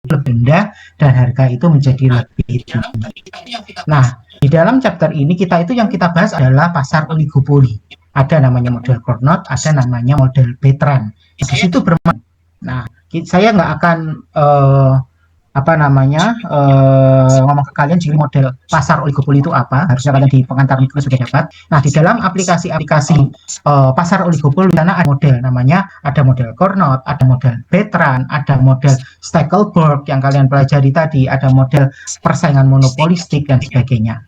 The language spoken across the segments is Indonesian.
rendah dan harga itu menjadi lebih tinggi. Nah, di dalam chapter ini kita yang kita bahas adalah pasar oligopoli. Ada namanya model Cournot, ada namanya model Bertrand. Di situ bermain. Nah, saya nggak akan ngomong ke kalian jadi model pasar oligopoli itu apa. Harusnya kalian di pengantar mikro sudah dapat. Nah, di dalam aplikasi-aplikasi pasar oligopoli sana ada model namanya, ada model Cournot, ada model Bertrand, ada model Stackelberg yang kalian pelajari tadi, ada model persaingan monopolistik dan sebagainya.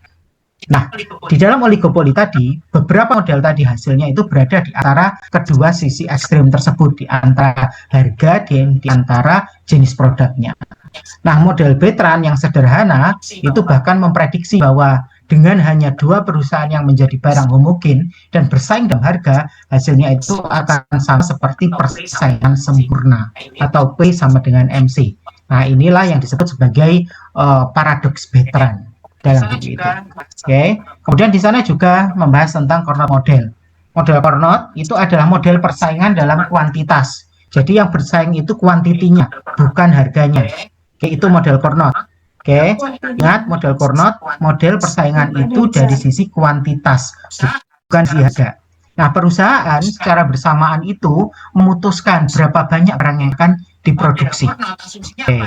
Nah, di dalam oligopoli tadi, beberapa model tadi hasilnya itu berada di antara kedua sisi ekstrim tersebut, di antara harga dan di antara jenis produknya. Nah, model Bertrand yang sederhana itu bahkan memprediksi bahwa dengan hanya dua perusahaan yang menjadi barang homogen dan bersaing dalam harga, hasilnya itu akan sama seperti persaingan sempurna atau P sama dengan MC. Nah, inilah yang disebut sebagai paradoks Bertrand dalam buku itu. Oke. Kemudian di sana juga membahas tentang Cournot model. Model Cournot itu adalah model persaingan dalam kuantitas. Jadi yang bersaing itu kuantitinya, bukan harganya. Oke, itu model Cournot. Oke, ingat model Cournot, model persaingan itu dari sisi kuantitas, bukan sisi harga. Nah, perusahaan secara bersamaan itu memutuskan berapa banyak barang yang akan diproduksi. Oke.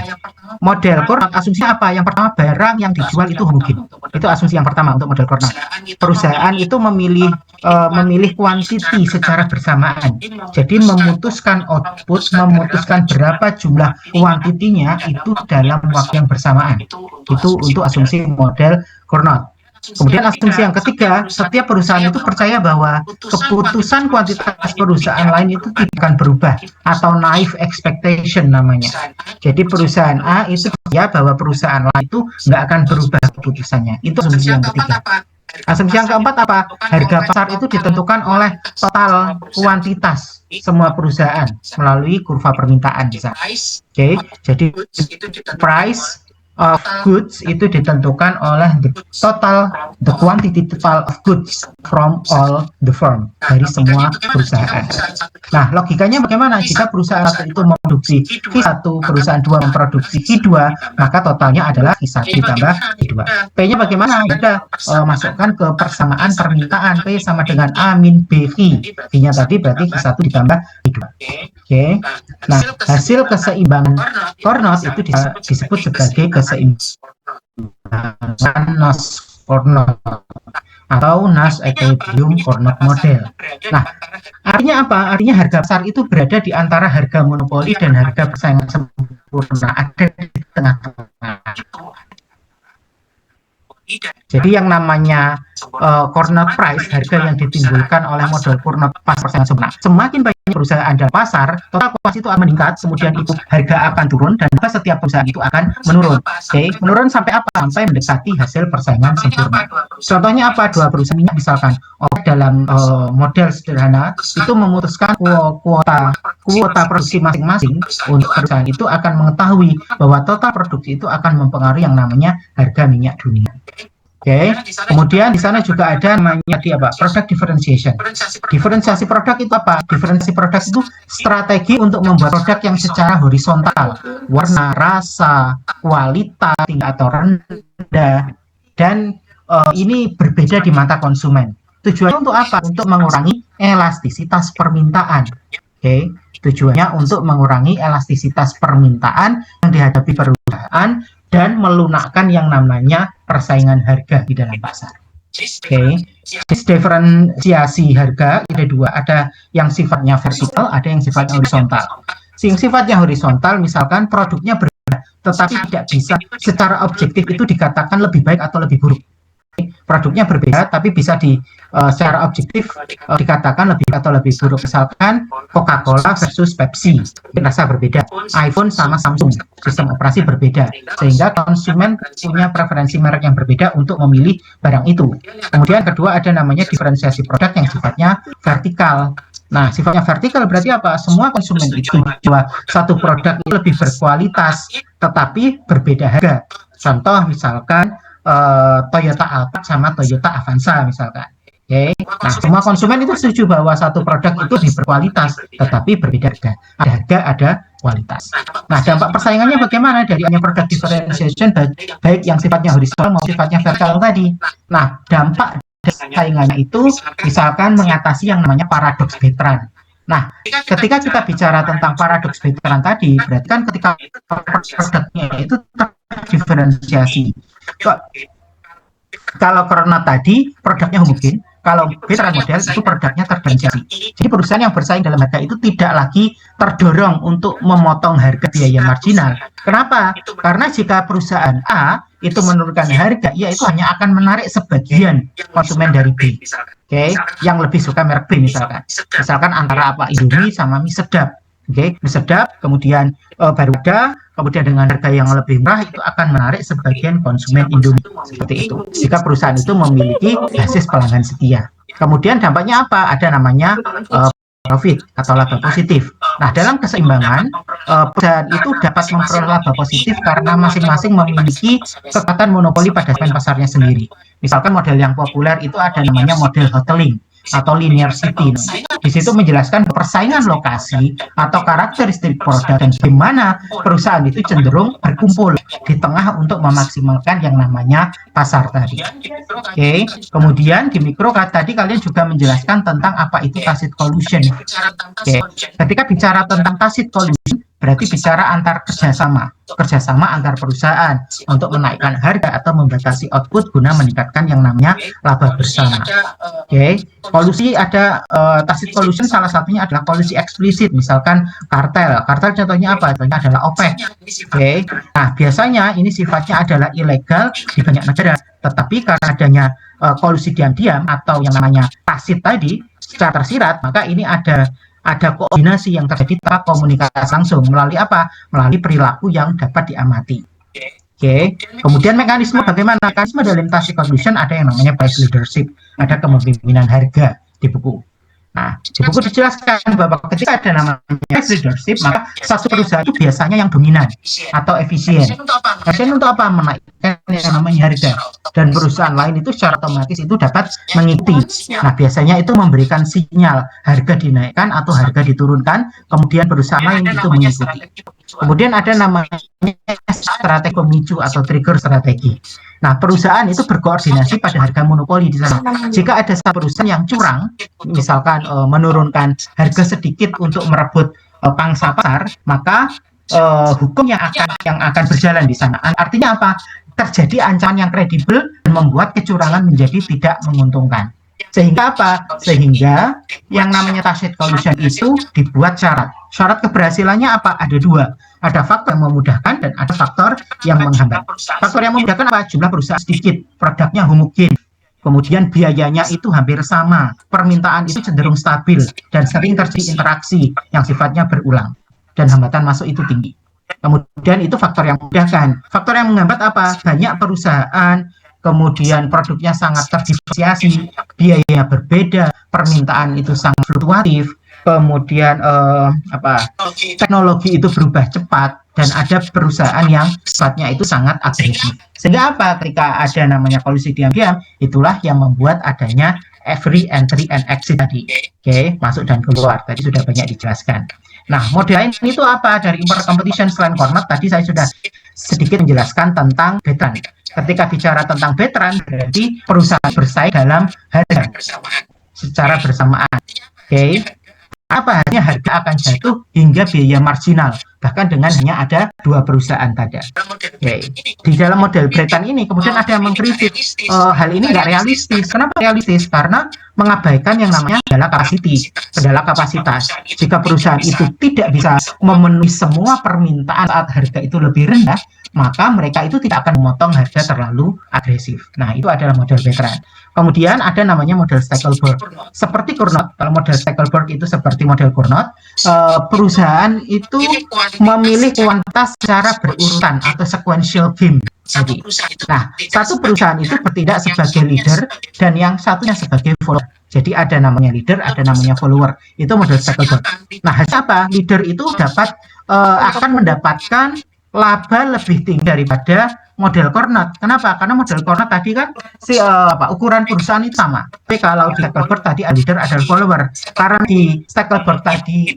Model Cournot asumsinya apa? Yang pertama, barang yang dijual itu homogen. Itu asumsi yang pertama untuk model Cournot. Perusahaan itu memilih kuantiti secara bersamaan. Jadi memutuskan output, memutuskan berapa jumlah kuantitinya itu dalam waktu yang bersamaan. Itu untuk asumsi model Cournot. Kemudian asumsi yang ketiga, setiap perusahaan itu percaya bahwa keputusan kuantitas perusahaan lain itu tidak akan berubah, atau naive expectation namanya. Jadi perusahaan A itu percaya bahwa perusahaan lain itu nggak akan berubah keputusannya. Itu asumsi yang ketiga. Asumsi yang keempat apa? Harga pasar itu ditentukan oleh total kuantitas semua perusahaan melalui kurva permintaan bisa. Oke, jadi price of goods itu ditentukan oleh the quantity total of goods from all the firm, dari semua perusahaan. Nah, logikanya bagaimana? Jika perusahaan satu itu memproduksi Q1, perusahaan 2 memproduksi Q2, maka totalnya adalah Q1 ditambah Q2. P-nya bagaimana? Sudah masukkan ke persamaan permintaan, P sama dengan A min BQ. P-nya tadi berarti Q1 ditambah Q2. Oke. Nah, hasil keseimbangan Cournot itu disebut sebagai keseimbangan Nash-Cournot atau Nash-Equilibrium-Cournot model. Nah, artinya apa? Artinya harga pasar itu berada di antara harga monopoli dan harga persaingan sempurna, ada di tengah-tengah. Jadi yang namanya Cournot price, harga yang ditimbulkan oleh model Cournot pas persaingan sempurna. Semakin banyak perusahaan dalam pasar, total kuantitas itu akan meningkat, kemudian itu harga akan turun, dan setiap perusahaan itu akan menurun. Oke, menurun sampai apa? Sampai mendekati hasil persaingan sempurna. Contohnya apa? Dua perusahaan minyak misalkan, dalam model sederhana itu memutuskan kuota produksi masing-masing untuk perusahaan itu akan mengetahui bahwa total produksi itu akan mempengaruhi yang namanya harga minyak dunia. Oke, kemudian di sana juga ada namanya product differentiation. Diferensiasi produk itu apa? Diferensiasi produk itu strategi untuk membuat produk yang secara horizontal, warna, rasa, kualitas tinggi atau rendah, dan ini berbeda di mata konsumen. Tujuannya untuk apa? Untuk mengurangi elastisitas permintaan. Oke, tujuannya untuk mengurangi elastisitas permintaan yang dihadapi perusahaan dan melunakkan yang namanya persaingan harga di dalam pasar. Oke, diferensiasi harga ada dua, ada yang sifatnya vertikal, ada yang sifatnya horizontal. Yang sifatnya horizontal misalkan produknya berbeda, tetapi tidak bisa secara objektif itu dikatakan lebih baik atau lebih buruk. Produknya berbeda, tapi bisa secara objektif dikatakan lebih atau lebih buruk. Misalkan Coca-Cola versus Pepsi, rasa berbeda. iPhone sama Samsung, sistem operasi berbeda. Sehingga konsumen punya preferensi merek yang berbeda untuk memilih barang itu. Kemudian kedua ada namanya diferensiasi produk yang sifatnya vertikal. Nah, sifatnya vertikal berarti apa? Semua konsumen itu jual satu produk itu lebih berkualitas, tetapi berbeda harga. Contoh misalkan Toyota Alphard sama Toyota Avanza misalkan. Oke, nah semua konsumen itu setuju bahwa satu produk itu lebih berkualitas, tetapi berbeda harga. Ada harga, ada kualitas. Nah, dampak persaingannya bagaimana dari hanya product differentiation baik yang sifatnya horizontal maupun sifatnya vertikal tadi. Nah, dampak persaingannya itu misalkan mengatasi yang namanya paradoks Bertrand. Nah, ketika kita bicara tentang paradoks Bertrand tadi, berarti kan ketika produknya itu terdiferensiasi. Kalau Cornot tadi produknya homogen, kalau Bertrand model itu produknya terdiferensiasi. Jadi perusahaan yang bersaing dalam harga itu tidak lagi terdorong untuk memotong harga biaya marginal. Kenapa? Karena jika perusahaan A itu menurunkan harga, ya itu hanya akan menarik sebagian konsumen dari B. Oke, yang lebih suka merek B misalkan. Misalkan antara apa? Indomie sama mie sedap. Oke, mie sedap, kemudian baru ada, kemudian dengan harga yang lebih murah itu akan menarik sebagian konsumen Indomie seperti itu. Jika perusahaan itu memiliki basis pelanggan setia. Kemudian dampaknya apa? Ada namanya profit atau laba positif. Nah, dalam keseimbangan perusahaan itu dapat memperoleh laba positif karena masing-masing memiliki kekuatan monopoli pada segmen pasarnya sendiri. Misalkan model yang populer itu ada namanya model hoteling atau linear city. Di situ menjelaskan persaingan lokasi atau karakteristik produk dan bagaimana perusahaan itu cenderung berkumpul di tengah untuk memaksimalkan yang namanya pasar tadi. Oke, kemudian di mikro tadi kalian juga menjelaskan tentang apa itu tacit collusion. Oke, ketika bicara tentang tacit collusion berarti bicara antar kerjasama antar perusahaan untuk menaikkan harga atau membatasi output guna meningkatkan yang namanya laba bersama. Oke, kolusi ada tacit collusion, salah satunya adalah kolusi eksplisit, misalkan kartel. Kartel contohnya apa? Contohnya adalah OPEC. Oke, nah biasanya ini sifatnya adalah ilegal di banyak negara, tetapi karena adanya kolusi diam-diam atau yang namanya tacit tadi secara tersirat, maka ini ada koordinasi yang terjadi tanpa komunikasi langsung melalui apa? Melalui perilaku yang dapat diamati. Oke, kemudian mekanisme bagaimana? Mekanisme dalam tacit collusion ada yang namanya price leadership, ada kepemimpinan harga di buku. Nah, di buku dijelaskan bahwa ketika ada namanya price leadership, maka satu perusahaan itu biasanya yang dominan atau efisien. Efisien untuk apa? Menaikkan yang namanya harga. Dan perusahaan lain itu secara otomatis itu dapat mengikuti. Nah, biasanya itu memberikan sinyal harga dinaikkan atau harga diturunkan, kemudian perusahaan lain itu mengikuti. Kemudian ada namanya strategi pemicu atau trigger strategi. Nah, perusahaan itu berkoordinasi pada harga monopoli di sana. Jika ada satu perusahaan yang curang, misalkan menurunkan harga sedikit untuk merebut pangsa pasar, maka hukum yang akan berjalan di sana. Artinya apa? Terjadi ancaman yang kredibel dan membuat kecurangan menjadi tidak menguntungkan. Sehingga apa? Sehingga yang namanya tacit collusion itu dibuat syarat. Syarat keberhasilannya apa? Ada dua. Ada faktor yang memudahkan dan ada faktor yang menghambat. Faktor yang memudahkan apa? Jumlah perusahaan sedikit, produknya homogen. Kemudian biayanya itu hampir sama. Permintaan itu cenderung stabil dan sering terjadi interaksi yang sifatnya berulang. Dan hambatan masuk itu tinggi. Kemudian itu faktor yang memudahkan. Faktor yang menghambat apa? Banyak perusahaan, kemudian produknya sangat terdiversifikasi, biaya berbeda, permintaan itu sangat fluktuatif, kemudian teknologi itu berubah cepat, dan ada perusahaan yang sifatnya itu sangat agresif. Sehingga apa? Ketika ada namanya kolusi diam-diam, itulah yang membuat adanya every entry and exit tadi. Oke, masuk dan keluar. Tadi sudah banyak dijelaskan. Nah, model lain itu apa? Dari import competition selain Cornot, tadi saya sudah sedikit menjelaskan tentang Bertrand. Ketika bicara tentang Bertrand, berarti perusahaan bersaing dalam harga secara bersamaan. Oke, apa hanya harga akan jatuh hingga biaya marginal, bahkan dengan hanya ada dua perusahaan tadi. Oke, di dalam model Bertrand ini kemudian ada yang mengkritik hal ini nggak realistis. Kenapa realistis? Karena mengabaikan yang namanya kendala kapasitas. Jika perusahaan itu tidak bisa memenuhi semua permintaan saat harga itu lebih rendah, maka mereka itu tidak akan memotong harga terlalu agresif. Nah, itu adalah model Bertrand. Kemudian ada namanya model Stackelberg. Seperti Cornot, kalau model Stackelberg itu seperti model Cornot, perusahaan itu memilih kuantitas secara berurutan atau sequential game. Jadi, nah, satu perusahaan itu bertindak sebagai leader dan yang satunya sebagai follower. Jadi ada namanya leader, ada namanya follower. Itu model Stackelberg. Nah, apa? Leader itu akan mendapatkan laba lebih tinggi daripada model core not. Kenapa? Karena model core not tadi kan ukuran perusahaan itu sama. Tapi kalau di Stackelberg tadi ada leader, ada follower. Karena di Stackelberg tadi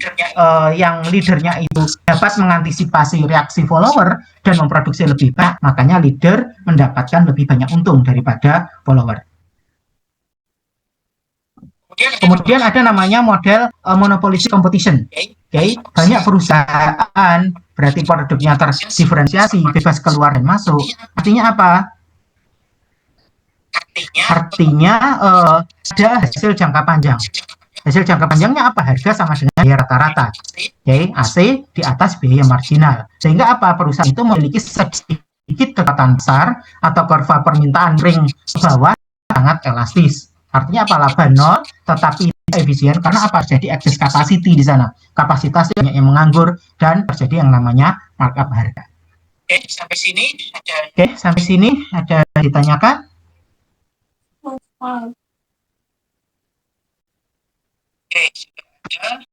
yang leadernya itu dapat mengantisipasi reaksi follower dan memproduksi lebih banyak, makanya leader mendapatkan lebih banyak untung daripada follower. Kemudian ada namanya model monopolistic competition. Okay. Banyak perusahaan, berarti produknya terdiferensiasi, bebas keluar dan masuk. Artinya apa? Artinya ada hasil jangka panjang. Hasil jangka panjangnya apa? Harga sama dengan biaya rata-rata. Okay. AC di atas biaya marginal. Sehingga apa? Perusahaan itu memiliki sedikit kekuatan besar atau kurva permintaan ring ke bawah sangat elastis. Artinya apa? Laba nol, tetapi efisien karena apa? Terjadi excess capacity di sana. Kapasitas banyak yang menganggur dan terjadi yang namanya markup harga. Oke, sampai sini ada ditanyakan? Oke, sudah ada.